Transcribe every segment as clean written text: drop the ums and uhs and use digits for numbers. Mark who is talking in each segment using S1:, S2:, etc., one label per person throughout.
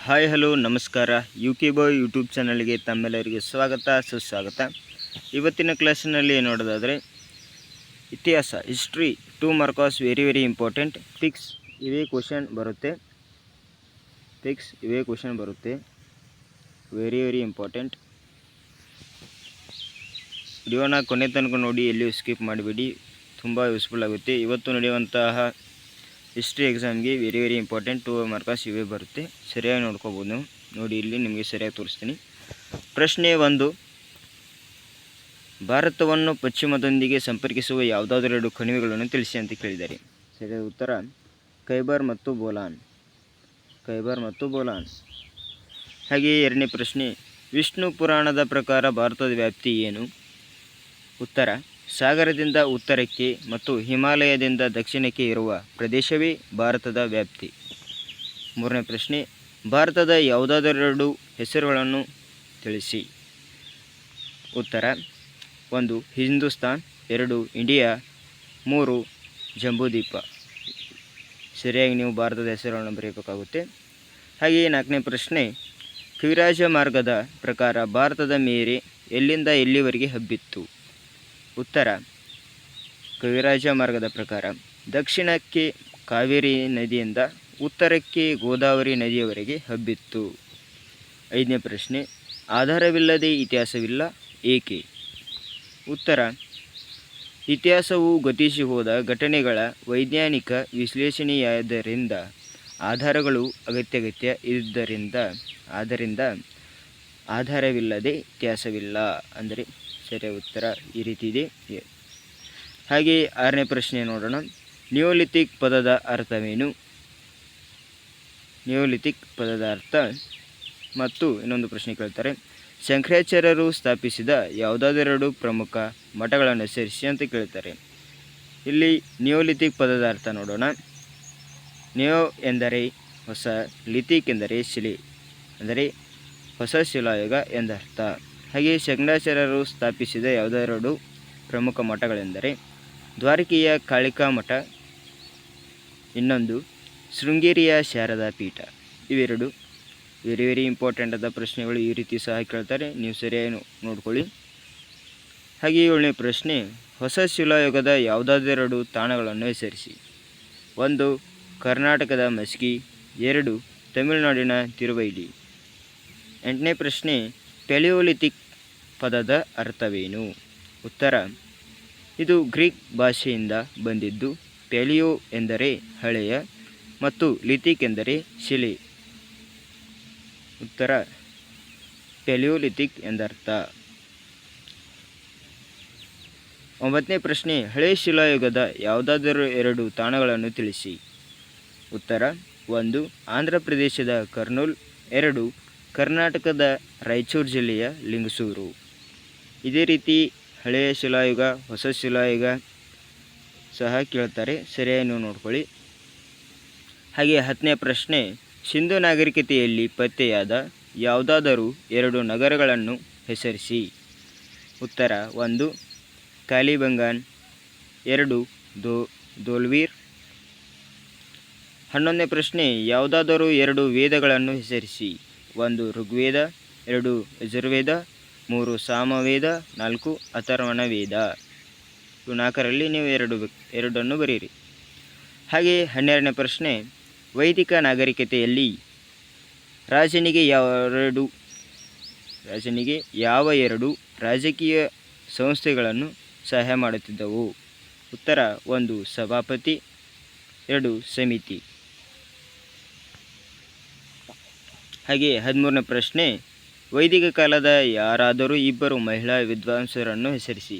S1: Hi hello ನಮಸ್ಕಾರ. K ಬಾಯ್ YouTube ಚಾನಲ್ಗೆ ತಮ್ಮೆಲ್ಲರಿಗೆ ಸ್ವಾಗತ ಸುಸ್ವಾಗತ. ಇವತ್ತಿನ ಕ್ಲಾಸಿನಲ್ಲಿ ನೋಡೋದಾದರೆ ಇತಿಹಾಸ history 2 marks very important. Fix ಇವೇ ಕ್ವಶನ್ ಬರುತ್ತೆ. Very important. ವಿಡಿಯೋನ ಕೊನೆ ತನಕ ನೋಡಿ, ಎಲ್ಲಿಯೂ ಸ್ಕಿಪ್ ಮಾಡಿಬಿಡಿ, ತುಂಬ ಯೂಸ್ಫುಲ್ ಆಗುತ್ತೆ. ಇವತ್ತು ನಡೆಯುವಂತಹ ಹಿಸ್ಟ್ರಿ ಎಕ್ಸಾಮ್ಗೆ ವೆರಿ ಇಂಪಾರ್ಟೆಂಟ್ 2 ಮಾರ್ಕ್ಸ್ ಇವೇ ಬರುತ್ತೆ. ಸರಿಯಾಗಿ ನೋಡ್ಕೋಬೋದು ನೀವು. ನೋಡಿ, ಇಲ್ಲಿ ನಿಮಗೆ ಸರಿಯಾಗಿ ತೋರಿಸ್ತೀನಿ. ಪ್ರಶ್ನೆ 1, ಭಾರತವನ್ನು ಪಶ್ಚಿಮದೊಂದಿಗೆ ಸಂಪರ್ಕಿಸುವ ಯಾವುದಾದರೆರಡು ಕಣಿವೆಗಳನ್ನು ತಿಳಿಸಿ ಅಂತ ಕೇಳಿದ್ದಾರೆ. ಸರಿಯಾದ ಉತ್ತರ ಖೈಬರ್ ಮತ್ತು ಬೋಲಾನ್. ಹಾಗೆಯೇ ಎರಡನೇ ಪ್ರಶ್ನೆ, ವಿಷ್ಣು ಪುರಾಣದ ಪ್ರಕಾರ ಭಾರತದ ವ್ಯಾಪ್ತಿ ಏನು? ಉತ್ತರ ಸಾಗರದಿಂದ ಉತ್ತರಕ್ಕೆ ಮತ್ತು ಹಿಮಾಲಯದಿಂದ ದಕ್ಷಿಣಕ್ಕೆ ಇರುವ ಪ್ರದೇಶವೇ ಭಾರತದ ವ್ಯಾಪ್ತಿ. ಮೂರನೇ ಪ್ರಶ್ನೆ, ಭಾರತದ ಯಾವುದಾದರೆರಡು ಹೆಸರುಗಳನ್ನು ತಿಳಿಸಿ. ಉತ್ತರ 1 ಹಿಂದೂಸ್ತಾನ್, 2 ಇಂಡಿಯಾ, 3 ಜಂಬೂದ್ವೀಪ. ಸರಿಯಾಗಿ ನೀವು ಭಾರತದ ಹೆಸರುಗಳನ್ನು ಬರೆಯಬೇಕಾಗುತ್ತೆ. ಹಾಗೆಯೇ ನಾಲ್ಕನೇ ಪ್ರಶ್ನೆ, ಕವಿರಾಜ ಮಾರ್ಗದ ಪ್ರಕಾರ ಭಾರತದ ಮೇರೆ ಎಲ್ಲಿಂದ ಎಲ್ಲಿವರೆಗೆ ಹಬ್ಬಿತ್ತು? ಉತ್ತರ ಕವಿರಾಜ ಮಾರ್ಗದ ಪ್ರಕಾರ ದಕ್ಷಿಣಕ್ಕೆ ಕಾವೇರಿ ನದಿಯಿಂದ ಉತ್ತರಕ್ಕೆ ಗೋದಾವರಿ ನದಿಯವರೆಗೆ ಹಬ್ಬಿತ್ತು. ಐದನೇ ಪ್ರಶ್ನೆ, ಆಧಾರವಿಲ್ಲದೆ ಇತಿಹಾಸವಿಲ್ಲ ಏಕೆ? ಉತ್ತರ ಇತಿಹಾಸವು ಗತಿಸಿ ಹೋದ ಘಟನೆಗಳ ವೈಜ್ಞಾನಿಕ ವಿಶ್ಲೇಷಣೆಯಾದ್ದರಿಂದ ಆಧಾರಗಳು ಅಗತ್ಯ ಆದ್ದರಿಂದ ಆಧಾರವಿಲ್ಲದೆ ಇತಿಹಾಸವಿಲ್ಲ. ಅಂದರೆ ಸರಿಯಾದ ಉತ್ತರ ಈ ರೀತಿ ಇದೆ. ಹಾಗೆಯೇ ಆರನೇ ಪ್ರಶ್ನೆ ನೋಡೋಣ. ನಿಯೋಲಿಥಿಕ್ ಪದದ ಅರ್ಥವೇನು? ನಿಯೋಲಿಥಿಕ್ ಪದದ ಅರ್ಥ ಮತ್ತು ಇನ್ನೊಂದು ಪ್ರಶ್ನೆ ಕೇಳ್ತಾರೆ, ಶಂಕರಾಚಾರ್ಯರು ಸ್ಥಾಪಿಸಿದ ಯಾವುದಾದರೆರಡು ಪ್ರಮುಖ ಮಠಗಳನ್ನು ಹೆಸರಿಸಿ ಅಂತ ಕೇಳ್ತಾರೆ. ಇಲ್ಲಿ ನಿಯೋಲಿಥಿಕ್ ಪದದ ಅರ್ಥ ನೋಡೋಣ. ನಿಯೋ ಎಂದರೆ ಹೊಸ, ಲಿಥಿಕ್ ಎಂದರೆ ಶಿಲೆ, ಅಂದರೆ ಹೊಸ ಶಿಲಾಯುಗ ಎಂದರ್ಥ. ಹಾಗೆಯೇ ಶಂಕರಾಚಾರ್ಯರು ಸ್ಥಾಪಿಸಿದ ಯಾವುದೆರಡು ಪ್ರಮುಖ ಮಠಗಳೆಂದರೆ ದ್ವಾರಕೆಯ ಕಾಳಿಕಾ ಮಠ, ಇನ್ನೊಂದು ಶೃಂಗೇರಿಯ ಶಾರದಾ ಪೀಠ. ಇವೆರಡು ವೆರಿ ಇಂಪಾರ್ಟೆಂಟ್ ಆದ ಪ್ರಶ್ನೆಗಳು. ಈ ರೀತಿ ಸಹ ಕೇಳ್ತಾರೆ, ನೀವು ಸರಿಯಾಗಿ ನೋಡ್ಕೊಳ್ಳಿ. ಹಾಗೆಯೇ ಏಳನೇ ಪ್ರಶ್ನೆ, ಹೊಸ ಶಿಲಾಯುಗದ ಯಾವುದಾದರೆರಡು ತಾಣಗಳನ್ನು ಹೆಸರಿಸಿ. 1 ಕರ್ನಾಟಕದ ಮಸ್ಕಿ, 2 ತಮಿಳುನಾಡಿನ ತಿರುವೈಲಿ. ಎಂಟನೇ ಪ್ರಶ್ನೆ, ಪ್ಯಾಲಿಯೋಲಿಥಿಕ್ ಪದದ ಅರ್ಥವೇನು? ಉತ್ತರ ಇದು ಗ್ರೀಕ್ ಭಾಷೆಯಿಂದ ಬಂದಿದ್ದು. ಪ್ಯಾಲಿಯೋ ಎಂದರೆ ಹಳೆಯ ಮತ್ತು ಲಿಥಿಕ್ ಎಂದರೆ ಶಿಲೆ. ಉತ್ತರ ಪ್ಯಾಲಿಯೋಲಿಥಿಕ್ ಎಂದರ್ಥ. ಒಂಬತ್ತನೇ ಪ್ರಶ್ನೆ, ಹಳೆಯ ಶಿಲಾಯುಗದ ಯಾವುದಾದರೂ ಎರಡು ತಾಣಗಳನ್ನು ತಿಳಿಸಿ. ಉತ್ತರ 1 ಆಂಧ್ರ ಪ್ರದೇಶದ ಕರ್ನೂಲ್, 2 ಕರ್ನಾಟಕದ ರಾಯಚೂರು ಜಿಲ್ಲೆಯ ಲಿಂಗಸೂರು. ಇದೇ ರೀತಿ ಹಳೆಯ ಶಿಲಾಯುಗ, ಹೊಸ ಶಿಲಾಯುಗ ಸಹ ಕೇಳ್ತಾರೆ, ಸರಿಯಾಗಿ ನೀವು ನೋಡ್ಕೊಳ್ಳಿ. ಹಾಗೆ 10ನೇ ಪ್ರಶ್ನೆ, ಸಿಂಧು ನಾಗರಿಕತೆಯಲ್ಲಿ ಪತ್ತೆಯಾದ ಯಾವುದಾದರೂ ಎರಡು ನಗರಗಳನ್ನು ಹೆಸರಿಸಿ. ಉತ್ತರ 1 ಕಾಲಿಬಂಗಾನ್, 2 ಧೋಲ್ವೀರ್. 11ನೇ ಪ್ರಶ್ನೆ, ಯಾವುದಾದರೂ ಎರಡು ವೇದಗಳನ್ನು ಹೆಸರಿಸಿ. 1 ಋಗ್ವೇದ, 2 ಯಜುರ್ವೇದ, 3 ಸಾಮವೇದ, 4 ಅಥರ್ವಣ ವೇದ. ಇವು 4ರಲ್ಲಿ ನೀವು ಎರಡನ್ನು ಬರೆಯಿರಿ. ಹಾಗೆಯೇ 12ನೇ ಪ್ರಶ್ನೆ, ವೈದಿಕ ನಾಗರಿಕತೆಯಲ್ಲಿ ರಾಜನಿಗೆ ಯಾವ ಎರಡು ರಾಜಕೀಯ ಸಂಸ್ಥೆಗಳನ್ನು ಸಹಾಯ ಮಾಡುತ್ತಿದ್ದವು? ಉತ್ತರ 1 ಸಭಾಪತಿ, 2 ಸಮಿತಿ. ಹಾಗೆ 13ನೇ ಪ್ರಶ್ನೆ, ವೈದಿಕ ಕಾಲದ ಯಾರಾದರೂ ಇಬ್ಬರು ಮಹಿಳಾ ವಿದ್ವಾಂಸರನ್ನು ಹೆಸರಿಸಿ.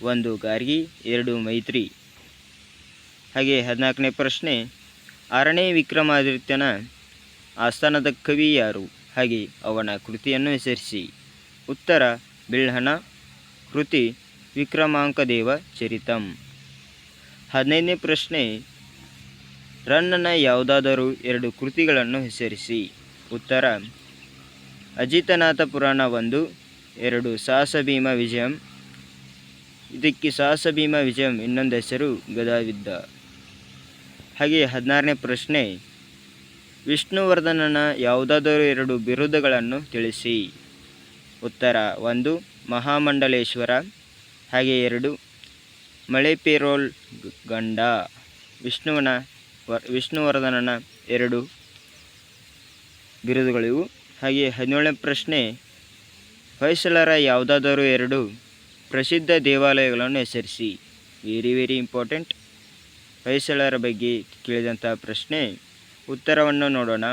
S1: 1 ಗಾರ್ಗಿ, 2 ಮೈತ್ರಿ. ಹಾಗೆ 14ನೇ ಪ್ರಶ್ನೆ, 6ನೇ ವಿಕ್ರಮಾದಿತ್ಯನ ಆಸ್ಥಾನದ ಕವಿ ಯಾರು? ಹಾಗೆ ಅವನ ಕೃತಿಯನ್ನು ಹೆಸರಿಸಿ. ಉತ್ತರ ಬಿಲ್ಹಣ, ಕೃತಿ ವಿಕ್ರಮಾಂಕದೇವ ಚರಿತಂ. 15ನೇ ಪ್ರಶ್ನೆ, ರನ್ನನ ಯಾವುದಾದರೂ ಎರಡು ಕೃತಿಗಳನ್ನು ಹೆಸರಿಸಿ. ಉತ್ತರ ಅಜಿತನಾಥ ಪುರಾಣ 1, 2 ಸಾಹಸ ಭೀಮ ವಿಜಯಂ. ಇದಕ್ಕೆ ಸಾಹಸ ಭೀಮ ವಿಜಯಂ ಇನ್ನೊಂದು ಹೆಸರು ಗದಾಯುದ್ಧ. ಹಾಗೆ 16ನೇ ಪ್ರಶ್ನೆ, ವಿಷ್ಣುವರ್ಧನನ ಯಾವುದಾದರೂ 2 ಬಿರುದುಗಳನ್ನು ತಿಳಿಸಿ. ಉತ್ತರ 1 ಮಹಾಮಂಡಲೇಶ್ವರ, ಹಾಗೆ 2 ಮಳೆಪೇರೋಲ್ ಗಂಡ. ವಿಷ್ಣುವರ್ಧನನ 2 ಬಿರುದುಗಳಿವು. ಹಾಗೆ 17ನೇ ಪ್ರಶ್ನೆ, ಹೊಯ್ಸಳರ ಯಾವುದಾದರೂ 2 ಪ್ರಸಿದ್ಧ ದೇವಾಲಯಗಳನ್ನು ಹೆಸರಿಸಿ. ವೆರಿ ಇಂಪಾರ್ಟೆಂಟ್, ಹೊಯ್ಸಳರ ಬಗ್ಗೆ ಕೇಳಿದಂಥ ಪ್ರಶ್ನೆ. ಉತ್ತರವನ್ನು ನೋಡೋಣ.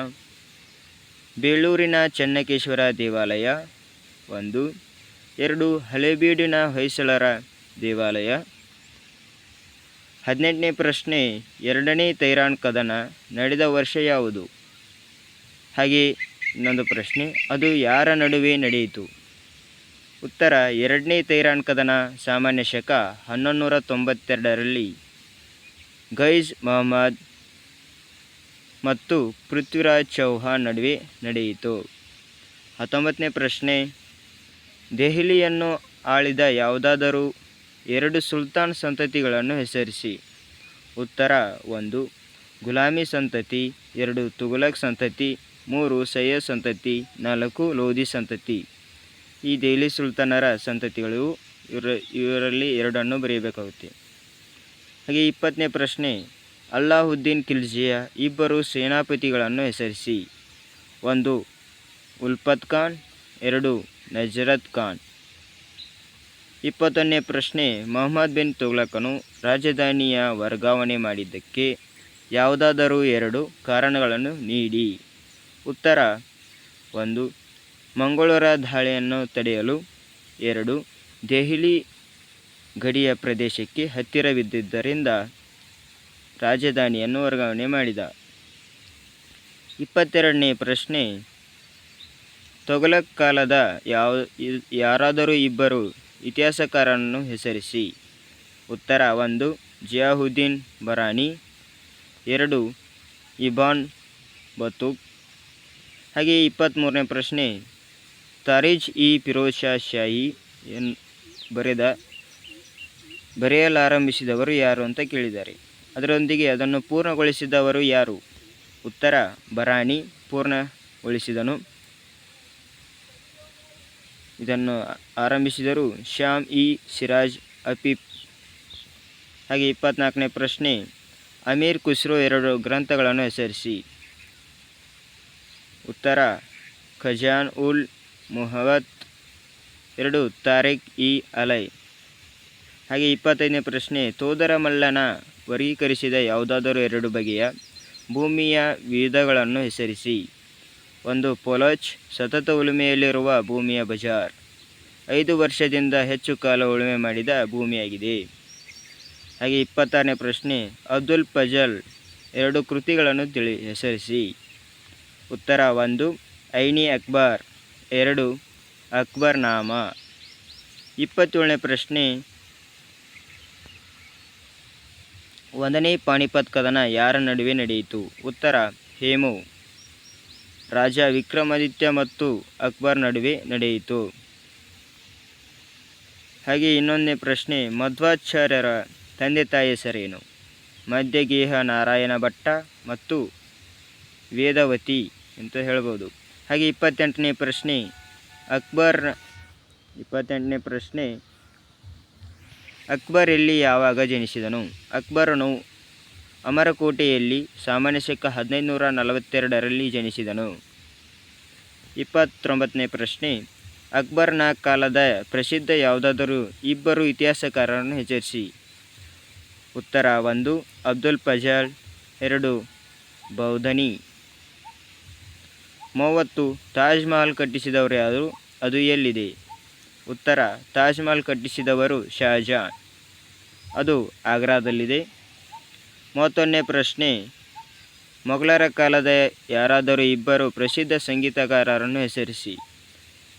S1: ಬೇಳೂರಿನ ಚೆನ್ನಕೇಶ್ವರ ದೇವಾಲಯ 1, 2 ಹಳೇಬೀಡಿನ ಹೊಯ್ಸಳರ ದೇವಾಲಯ. 18ನೇ ಪ್ರಶ್ನೆ, 2ನೇ ತೈರಾನ್ ಕದನ ನಡೆದ ವರ್ಷ ಯಾವುದು? ಹಾಗೆ ಇನ್ನೊಂದು ಪ್ರಶ್ನೆ, ಅದು ಯಾರ ನಡುವೆ ನಡೆಯಿತು? ಉತ್ತರ 2ನೇ ತೈರಾನ್ ಕದನ ಸಾಮಾನ್ಯ ಶಕ 1192ರಲ್ಲಿ ಗೈಜ್ ಮೊಹಮ್ಮದ್ ಮತ್ತು ಪೃಥ್ವಿರಾಜ್ ಚೌಹಾಣ್ ನಡುವೆ ನಡೆಯಿತು. 19ನೇ ಪ್ರಶ್ನೆ, ದೆಹಲಿಯನ್ನು ಆಳಿದ ಯಾವುದಾದರೂ 2 ಸುಲ್ತಾನ್ ಸಂತತಿಗಳನ್ನು ಹೆಸರಿಸಿ. ಉತ್ತರ 1 ಗುಲಾಮಿ ಸಂತತಿ, 2 ತುಘಲಕ್ ಸಂತತಿ, 3 ಸಯ್ಯದ್ ಸಂತತಿ, 4 ಲೋಧಿ ಸಂತತಿ. ಈ ದೆಹಲಿ ಸುಲ್ತಾನರ ಸಂತತಿಗಳು. ಇವರಲ್ಲಿ 2 ಬರೆಯಬೇಕಾಗುತ್ತೆ. ಹಾಗೆ 20ನೇ ಪ್ರಶ್ನೆ, ಅಲ್ಲಾವುದ್ದೀನ್ ಖಿಲ್ಜಿಯ 2 ಸೇನಾಪತಿಗಳನ್ನು ಹೆಸರಿಸಿ. 1 ಉಲ್ಫತ್ ಖಾನ್, 2 ನಜರತ್ ಖಾನ್. 21ನೇ ಪ್ರಶ್ನೆ, ಮೊಹಮ್ಮದ್ ಬಿನ್ ತುಘಲಕನು ರಾಜಧಾನಿಯ ವರ್ಗಾವಣೆ ಮಾಡಿದ್ದಕ್ಕೆ ಯಾವುದಾದರೂ 2 ಕಾರಣಗಳನ್ನು ನೀಡಿ. ಉತ್ತರ 1 ಮಂಗೋಳರ ದಾಳಿಯನ್ನು ತಡೆಯಲು, 2 ದೆಹಲಿ ಗಡಿಯ ಪ್ರದೇಶಕ್ಕೆ ಹತ್ತಿರವಿದ್ದುದರಿಂದ ರಾಜಧಾನಿಯನ್ನು ವರ್ಗಾವಣೆ ಮಾಡಿದ. 22ನೇ ಪ್ರಶ್ನೆ, ತುಘಲಕ್ ಕಾಲದ ಯಾರಾದರೂ 2 ಇತಿಹಾಸಕಾರರನ್ನು ಹೆಸರಿಸಿ. ಉತ್ತರ 1 ಜಿಯಾವುದ್ದೀನ್ ಬರಾನಿ, 2 ಇಬ್ನ್ ಬತೂತ್. ಹಾಗೆ 23ನೇ ಪ್ರಶ್ನೆ, ತಾರಿಜ್ ಇ ಫಿರೋಜ್ ಶಾ ಶಾಹಿ ಬರೆಯಲಾರಂಭಿಸಿದವರು ಯಾರು ಅಂತ ಕೇಳಿದ್ದಾರೆ. ಅದರೊಂದಿಗೆ ಅದನ್ನು ಪೂರ್ಣಗೊಳಿಸಿದವರು ಯಾರು? ಉತ್ತರ ಬರಾನಿ ಪೂರ್ಣಗೊಳಿಸಿದನು. ಇದನ್ನು ಆರಂಭಿಸಿದರು ಶ್ಯಾಮ್ ಇ ಸಿರಾಜ್ ಅಫೀಫ್. ಹಾಗೆ 24ನೇ ಪ್ರಶ್ನೆ, ಅಮೀರ್ ಖುಸ್ರೋ 2 ಗ್ರಂಥಗಳನ್ನು ಹೆಸರಿಸಿ. ಉತ್ತರ ಖಜಾನ್ ಉಲ್ ಮುಹವತ್, 2 ತಾರಿಕ್ ಇ ಅಲೈ. ಹಾಗೆ 25ನೇ ಪ್ರಶ್ನೆ, ತೋದರಮಲ್ಲನ ವರ್ಗೀಕರಿಸಿದ ಯಾವುದಾದರೂ 2 ಬಗೆಯ ಭೂಮಿಯ ವಿಧಗಳನ್ನು ಹೆಸರಿಸಿ. 1 ಪೊಲಚ್, ಸತತ ಉಳುಮೆಯಲ್ಲಿರುವ ಭೂಮಿಯ ಬಜಾರ್, 5 ವರ್ಷದಿಂದ ಹೆಚ್ಚು ಕಾಲ ಉಳುಮೆ ಮಾಡಿದ ಭೂಮಿಯಾಗಿದೆ. ಹಾಗೆ 26ನೇ ಪ್ರಶ್ನೆ, ಅಬ್ದುಲ್ ಫಜಲ್ 2 ಕೃತಿಗಳನ್ನು ಹೆಸರಿಸಿ. ಉತ್ತರ 1 ಐನಿ ಅಕ್ಬರ್, 2 ಅಕ್ಬರ್ ನಾಮ. 27ನೇ ಪ್ರಶ್ನೆ, 1ನೇ ಪಾಣಿಪತ್ ಕದನ ಯಾರ ನಡುವೆ ನಡೆಯಿತು? ಉತ್ತರ ಹೇಮು ರಾಜ ವಿಕ್ರಮಾದಿತ್ಯ ಮತ್ತು ಅಕ್ಬರ್ ನಡುವೆ ನಡೆಯಿತು. ಹಾಗೆ ಇನ್ನೊಂದನೇ ಪ್ರಶ್ನೆ, ಮಧ್ವಾಚಾರ್ಯರ ತಂದೆ ತಾಯಿ ಹೆಸರೇನು? ಮಧ್ಯಗೇಹ ನಾರಾಯಣ ಭಟ್ಟ ಮತ್ತು ವೇದವತಿ ಅಂತ ಹೇಳ್ಬೋದು. ಹಾಗೆ 28ನೇ ಪ್ರಶ್ನೆ, 28ನೇ ಪ್ರಶ್ನೆ, ಅಕ್ಬರ್ ಎಲ್ಲಿ ಯಾವಾಗ ಜನಿಸಿದನು? ಅಕ್ಬರನು ಅಮರಕೋಟೆಯಲ್ಲಿ ಸಾಮಾನ್ಯ ಶಕ 1542ರಲ್ಲಿ ಜನಿಸಿದನು. 29ನೇ ಪ್ರಶ್ನೆ, ಅಕ್ಬರ್ನ ಕಾಲದ ಪ್ರಸಿದ್ಧ ಯಾವುದಾದರೂ 2 ಇತಿಹಾಸಕಾರರನ್ನು ಹೆಸರಿಸಿ. ಉತ್ತರ 1 ಅಬ್ದುಲ್ ಫಜಲ್, 2 ಬೌಧನಿ. 30 ತಾಜ್ ಮಹಲ್ ಕಟ್ಟಿಸಿದವರು ಯಾರು? ಅದು ಎಲ್ಲಿದೆ? ಉತ್ತರ ತಾಜ್ ಮಹಲ್ ಕಟ್ಟಿಸಿದವರು ಶಹಜಾನ್, ಅದು ಆಗ್ರಾದಲ್ಲಿದೆ. 31ನೇ ಪ್ರಶ್ನೆ, ಮೊಘಲರ ಕಾಲದ ಯಾರಾದರೂ 2 ಪ್ರಸಿದ್ಧ ಸಂಗೀತಗಾರರನ್ನು ಹೆಸರಿಸಿ.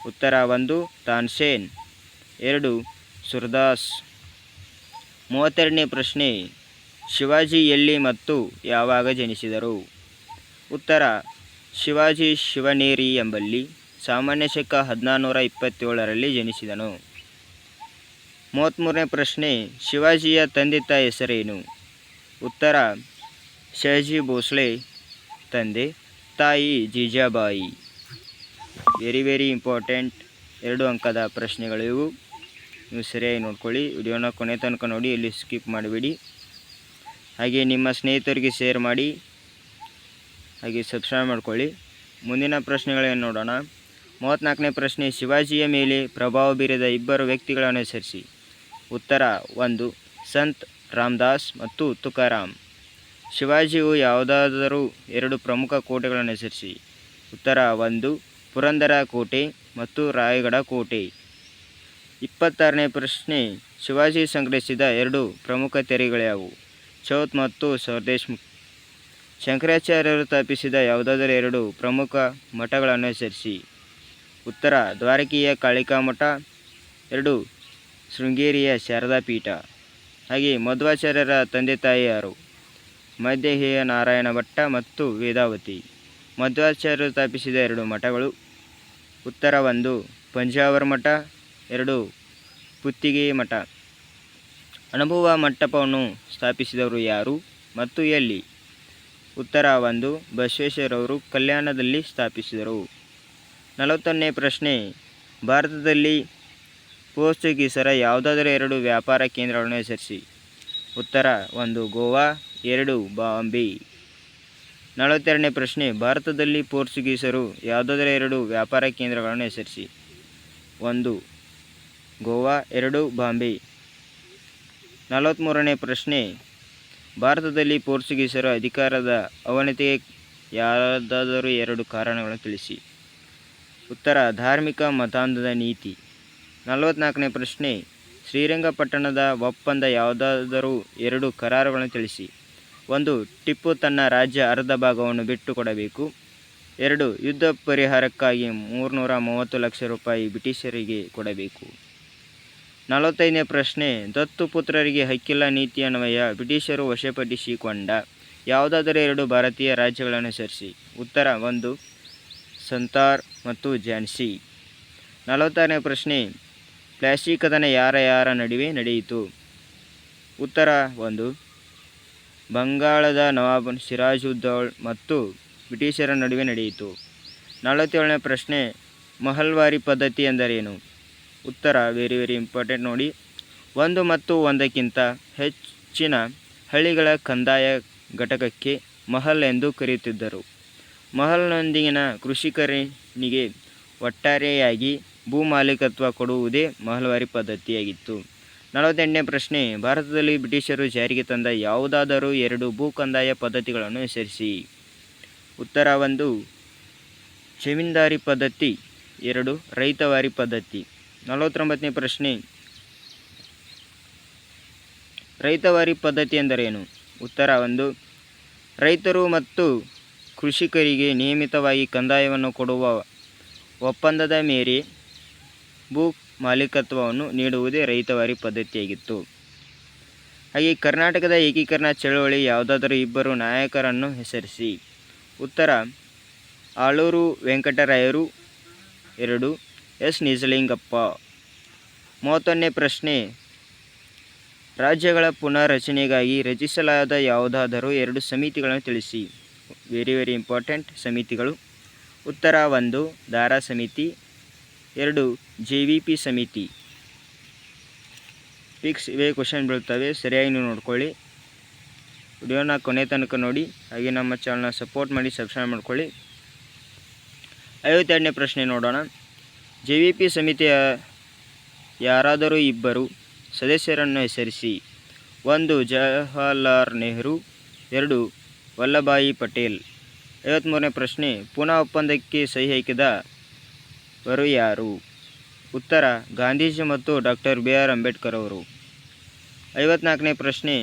S1: ಉತ್ತರ 1 ತಾನ್ಸೇನ್, 2 ಸುರ್ದಾಸ್. 32ನೇ ಪ್ರಶ್ನೆ, ಶಿವಾಜಿ ಎಲ್ಲಿ ಮತ್ತು ಯಾವಾಗ ಜನಿಸಿದರು? ಉತ್ತರ ಶಿವಾಜಿ ಶಿವನೇರಿ ಎಂಬಲ್ಲಿ ಸಾಮಾನ್ಯ ಶಕ 1427ರಲ್ಲಿ ಜನಿಸಿದನು. 33ನೇ ಪ್ರಶ್ನೆ, ಶಿವಾಜಿಯ ತಂದೆ ತಾಯಿ ಹೆಸರೇನು? ಉತ್ತರ ಶಹಜಿ ಭೋಸ್ಲೆ ತಂದೆ, ತಾಯಿ ಜೀಜಾಬಾಯಿ. ವೆರಿ ಇಂಪಾರ್ಟೆಂಟ್ 2 ಅಂಕದ ಪ್ರಶ್ನೆಗಳು ಇವು. ನೀವು ಸರಿಯಾಗಿ ನೋಡ್ಕೊಳ್ಳಿ. ವಿಡಿಯೋನ ಕೊನೆ ತನಕ ನೋಡಿ, ಇಲ್ಲಿ ಸ್ಕಿಪ್ ಮಾಡಿಬಿಡಿ. ಹಾಗೆ ನಿಮ್ಮ ಸ್ನೇಹಿತರಿಗೆ ಶೇರ್ ಮಾಡಿ, ಹಾಗೆ ಸಬ್ಸ್ಕ್ರೈಬ್ ಮಾಡ್ಕೊಳ್ಳಿ. ಮುಂದಿನ ಪ್ರಶ್ನೆಗಳೇನು ನೋಡೋಣ. 34ನೇ ಪ್ರಶ್ನೆ, ಶಿವಾಜಿಯ ಮೇಲೆ ಪ್ರಭಾವ ಬೀರಿದ 2 ವ್ಯಕ್ತಿಗಳನ್ನು ಹೆಸರಿಸಿ. ಉತ್ತರ 1 ಸಂತ್ ರಾಮದಾಸ್ ಮತ್ತು ತುಕಾರಾಮ್. ಶಿವಾಜಿಯು ಯಾವುದಾದರೂ 2 ಪ್ರಮುಖ ಕೋಟೆಗಳನ್ನು ಹೆಸರಿಸಿ. ಉತ್ತರ 1 ಪುರಂದರ ಕೋಟೆ ಮತ್ತು ರಾಯಗಢ ಕೋಟೆ. 26ನೇ ಪ್ರಶ್ನೆ, ಶಿವಾಜಿ ಸಂಗ್ರಹಿಸಿದ 2 ಪ್ರಮುಖ ತೆರಿಗೆಗಳ್ಯಾವು. ಚೌತ್ ಮತ್ತು ಸ್ವದೇಶ್. ಶಂಕರಾಚಾರ್ಯರು ಸ್ಥಾಪಿಸಿದ ಯಾವುದಾದರೂ 2 ಪ್ರಮುಖ ಮಠಗಳನ್ನು ಹೆಸರಿಸಿ. ಉತ್ತರ ದ್ವಾರಕೆಯ ಕಾಳಿಕಾ ಮಠ, 2 ಶೃಂಗೇರಿಯ ಶಾರದಾ ಪೀಠ. ಹಾಗೆ ಮಧ್ವಾಚಾರ್ಯರ ತಂದೆ ತಾಯಿ ಯಾರು. ಮಧ್ಯಹೇಯ ನಾರಾಯಣ ಭಟ್ಟ ಮತ್ತು ವೇದಾವತಿ. ಮಧ್ವಾಚಾರ್ಯರು ಸ್ಥಾಪಿಸಿದ 2 ಮಠಗಳು. ಉತ್ತರ 1 ಪಂಜಾವರ ಮಠ, 2 ಪುತ್ತಿಗೆ ಮಠ. ಅನುಭವ ಮಂಟಪವನ್ನು ಸ್ಥಾಪಿಸಿದವರು ಯಾರು ಮತ್ತು ಎಲ್ಲಿ. ಉತ್ತರ 1 ಬಸವೇಶ್ವರವರು ಕಲ್ಯಾಣದಲ್ಲಿ ಸ್ಥಾಪಿಸಿದರು. 41ನೇ ಪ್ರಶ್ನೆ, ಭಾರತದಲ್ಲಿ ಪೋರ್ಚುಗೀಸರ ಯಾವುದಾದರೂ 2 ವ್ಯಾಪಾರ ಕೇಂದ್ರಗಳನ್ನು ಹೆಸರಿಸಿ. ಉತ್ತರ 1 ಗೋವಾ, 2 ಬಾಂಬೆ. 42ನೇ ಪ್ರಶ್ನೆ, ಭಾರತದಲ್ಲಿ ಪೋರ್ಚುಗೀಸರು ಯಾವುದಾದರೂ 2 ವ್ಯಾಪಾರ ಕೇಂದ್ರಗಳನ್ನು ಹೆಸರಿಸಿ. 1 ಗೋವಾ, 2 ಬಾಂಬೆ. 43ನೇ ಪ್ರಶ್ನೆ, ಭಾರತದಲ್ಲಿ ಪೋರ್ಚುಗೀಸರ ಅಧಿಕಾರದ ಅವನತಿಗೆ ಯಾವುದಾದರೂ 2 ಕಾರಣಗಳನ್ನು ತಿಳಿಸಿ. ಉತ್ತರ ಧಾರ್ಮಿಕ ಮತಾಂಧದ ನೀತಿ. 44ನೇ ಪ್ರಶ್ನೆ, ಶ್ರೀರಂಗಪಟ್ಟಣದ ಒಪ್ಪಂದ ಯಾವುದಾದರೂ 2 ಕರಾರುಗಳನ್ನು ತಿಳಿಸಿ. 1 ಟಿಪ್ಪು ತನ್ನ ರಾಜ್ಯ ಅರ್ಧ ಭಾಗವನ್ನು ಬಿಟ್ಟು ಕೊಡಬೇಕು. 2 ಯುದ್ಧ ಪರಿಹಾರಕ್ಕಾಗಿ 330 ಲಕ್ಷ ರೂಪಾಯಿ ಬ್ರಿಟಿಷರಿಗೆ ಕೊಡಬೇಕು. 45ನೇ ಪ್ರಶ್ನೆ, ದತ್ತು ಪುತ್ರರಿಗೆ ಹಕ್ಕಿಲ್ಲ ನೀತಿ ಅನ್ವಯ ಬ್ರಿಟಿಷರು ವಶಪಡಿಸಿಕೊಂಡ ಯಾವುದಾದರೂ 2 ಭಾರತೀಯ ರಾಜ್ಯಗಳನ್ನು ಹೆಸರಿಸಿ. ಉತ್ತರ 1 ಸಂತಾರ್ ಮತ್ತು ಝಾನ್ಸಿ. 46ನೇ ಪ್ರಶ್ನೆ, ಪ್ಲಾಸಿ ಕದನ ಯಾರ ನಡುವೆ ನಡೆಯಿತು. ಉತ್ತರ 1 ಬಂಗಾಳದ ನವಾಬ್ ಸಿರಾಜುದ್ದೌಲ ಮತ್ತು ಬ್ರಿಟಿಷರ ನಡುವೆ ನಡೆಯಿತು. 47ನೇ ಪ್ರಶ್ನೆ, ಮಹಲ್ವಾರಿ ಪದ್ಧತಿ ಎಂದರೇನು. ಉತ್ತರ ವೆರಿ ಇಂಪಾರ್ಟೆಂಟ್ ನೋಡಿ. 1 ಮತ್ತು 1ಕ್ಕಿಂತ ಹೆಚ್ಚಿನ ಹಳ್ಳಿಗಳ ಕಂದಾಯ ಘಟಕಕ್ಕೆ ಮಹಲ್ ಎಂದು ಕರೆಯುತ್ತಿದ್ದರು. ಮಹಲ್ನೊಂದಿಗಿನ ಕೃಷಿಕನಿಗೆ ಒಟ್ಟಾರೆಯಾಗಿ ಭೂ ಮಾಲೀಕತ್ವ ಕೊಡುವುದೇ ಮಹಲ್ವಾರಿ ಪದ್ಧತಿಯಾಗಿತ್ತು. 48ನೇ ಪ್ರಶ್ನೆ, ಭಾರತದಲ್ಲಿ ಬ್ರಿಟಿಷರು ಜಾರಿಗೆ ತಂದ ಯಾವುದಾದರೂ 2 ಭೂ ಕಂದಾಯ ಪದ್ಧತಿಗಳನ್ನು ಹೆಸರಿಸಿ. ಉತ್ತರ 1 ಜಮೀನ್ದಾರಿ ಪದ್ಧತಿ, 2 ರೈತವಾರಿ ಪದ್ಧತಿ. 49ನೇ ಪ್ರಶ್ನೆ, ರೈತವಾರಿ ಪದ್ಧತಿ ಎಂದರೇನು. ಉತ್ತರ 1 ರೈತರು ಮತ್ತು ಕೃಷಿಕರಿಗೆ ನಿಯಮಿತವಾಗಿ ಕಂದಾಯವನ್ನು ಕೊಡುವ ಒಪ್ಪಂದದ ಮೇರೆ ಭೂ ಮಾಲೀಕತ್ವವನ್ನು ನೀಡುವುದೇ ರೈತವಾರಿ ಪದ್ಧತಿಯಾಗಿತ್ತು. ಹಾಗೆ ಕರ್ನಾಟಕದ ಏಕೀಕರಣ ಚಳವಳಿ ಯಾವುದಾದರೂ 2 ನಾಯಕರನ್ನು ಹೆಸರಿಸಿ. ಉತ್ತರ ಆಳೂರು ವೆಂಕಟರಾಯರು, 2 ಎಸ್ ನಿಜಲಿಂಗಪ್ಪ. 31ನೇ ಪ್ರಶ್ನೆ, ರಾಜ್ಯಗಳ ಪುನರ್ರಚನೆಗಾಗಿ ರಚಿಸಲಾದ ಯಾವುದಾದರೂ 2 ಸಮಿತಿಗಳನ್ನು ತಿಳಿಸಿ. ವೆರಿ ಇಂಪಾರ್ಟೆಂಟ್ ಸಮಿತಿಗಳು. ಉತ್ತರ 1 ದಾರಾ ಸಮಿತಿ, 2 JVP ಸಮಿತಿ. ಫಿಕ್ಸ್ ಇವೇ ಕ್ವಶನ್ ಬೀಳ್ತವೆ, ಸರಿಯಾಗಿ ನೀವು ನೋಡ್ಕೊಳ್ಳಿ. ವಿಡಿಯೋನ ಕೊನೆ ತನಕ ನೋಡಿ, ಹಾಗೆ ನಮ್ಮ ಚಾನಲ್ನ ಸಪೋರ್ಟ್ ಮಾಡಿ, ಸಬ್ಸ್ಕ್ರೈಬ್ ಮಾಡ್ಕೊಳ್ಳಿ. 52ನೇ ಪ್ರಶ್ನೆ ನೋಡೋಣ. JVP ಸಮಿತಿಯ ಯಾರಾದರೂ 2 ಸದಸ್ಯರನ್ನು ಹೆಸರಿಸಿ. 1 ಜವಾಹರ್ಲಾಲ್ ನೆಹರು, 2 ವಲ್ಲಭಭಾಯಿ ಪಟೇಲ್. 53ನೇ ಪ್ರಶ್ನೆ, ಪೂನಾ ಒಪ್ಪಂದಕ್ಕೆ ಸಹಿ ಹಾಕಿದವರು ಯಾರು. ಉತ್ತರ ಗಾಂಧೀಜಿ ಮತ್ತು ಡಾಕ್ಟರ್ BR ಅಂಬೇಡ್ಕರ್ ಅವರು. 54ನೇ ಪ್ರಶ್ನೆ,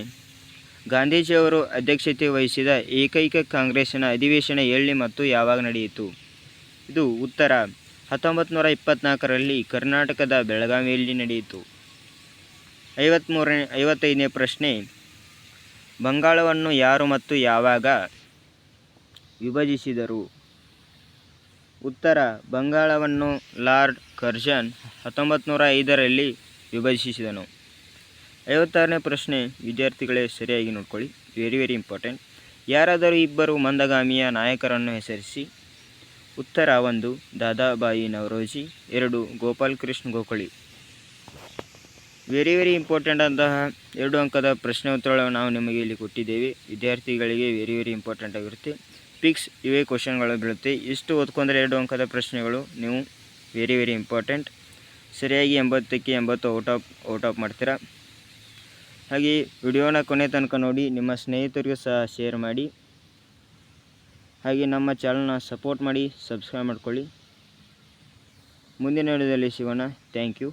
S1: ಗಾಂಧೀಜಿಯವರು ಅಧ್ಯಕ್ಷತೆ ವಹಿಸಿದ ಏಕೈಕ ಕಾಂಗ್ರೆಸ್ಸಿನ ಅಧಿವೇಶನ ಎಲ್ಲಿ ಮತ್ತು ಯಾವಾಗ ನಡೆಯಿತು. ಇದು ಉತ್ತರ 1924ರಲ್ಲಿ ಕರ್ನಾಟಕದ ಬೆಳಗಾವಿಯಲ್ಲಿ ನಡೆಯಿತು. 55ನೇ ಪ್ರಶ್ನೆ, ಬಂಗಾಳವನ್ನು ಯಾರು ಮತ್ತು ಯಾವಾಗ ವಿಭಜಿಸಿದರು. ಉತ್ತರ ಬಂಗಾಳವನ್ನು ಲಾರ್ಡ್ ಕರ್ಜನ್ 1905ರಲ್ಲಿ ವಿಭಜಿಸಿದನು. 56ನೇ ಪ್ರಶ್ನೆ, ವಿದ್ಯಾರ್ಥಿಗಳೇ ಸರಿಯಾಗಿ ನೋಡ್ಕೊಳ್ಳಿ, ವೆರಿ ಇಂಪಾರ್ಟೆಂಟ್. ಯಾರಾದರೂ ಇಬ್ಬರು ಮಂದಗಾಮಿಯ ನಾಯಕರನ್ನು ಹೆಸರಿಸಿ. ಉತ್ತರ 1 ದಾದಾಬಾಯಿ ನವರೋಜಿ, 2 ಗೋಪಾಲ್ ಕೃಷ್ಣ ಗೋಖಲೆ. ವೆರಿ ಇಂಪಾರ್ಟೆಂಟ್ ಅಂತಹ 2 ಅಂಕದ ಪ್ರಶ್ನೆ ಉತ್ತರಗಳನ್ನು ನಾವು ನಿಮಗೆ ಇಲ್ಲಿ ಕೊಟ್ಟಿದ್ದೇವೆ. ವಿದ್ಯಾರ್ಥಿಗಳಿಗೆ ವೆರಿ ಇಂಪಾರ್ಟೆಂಟ್ ಆಗಿರುತ್ತೆ. ಫಿಕ್ಸ್ ಇವೇ ಕ್ವಶನ್ಗಳು ಬೀಳುತ್ತೆ. ಇಷ್ಟು ಓದ್ಕೊಂಡ್ರೆ 2 ಅಂಕದ ಪ್ರಶ್ನೆಗಳು ನೀವು ವೆರಿ ಇಂಪಾರ್ಟೆಂಟ್. ಸರಿಯಾಗಿ 80ಕ್ಕೆ 80 ಔಟ್ ಆಫ್ ಮಾಡ್ತೀರಾ. ಹಾಗೆ ವಿಡಿಯೋನ ಕೊನೆ ತನಕ ನೋಡಿ, ನಿಮ್ಮ ಸ್ನೇಹಿತರಿಗೂ ಸಹ ಶೇರ್ ಮಾಡಿ. ಹಾಗೆ ನಮ್ಮ ಚಾನಲ್ನ ಸಪೋರ್ಟ್ ಮಾಡಿ, ಸಬ್ಸ್ಕ್ರೈಬ್ ಮಾಡ್ಕೊಳ್ಳಿ. ಮುಂದಿನ ವಿಡಿಯೋದಲ್ಲಿ ಸಿಗೋಣ. Thank you.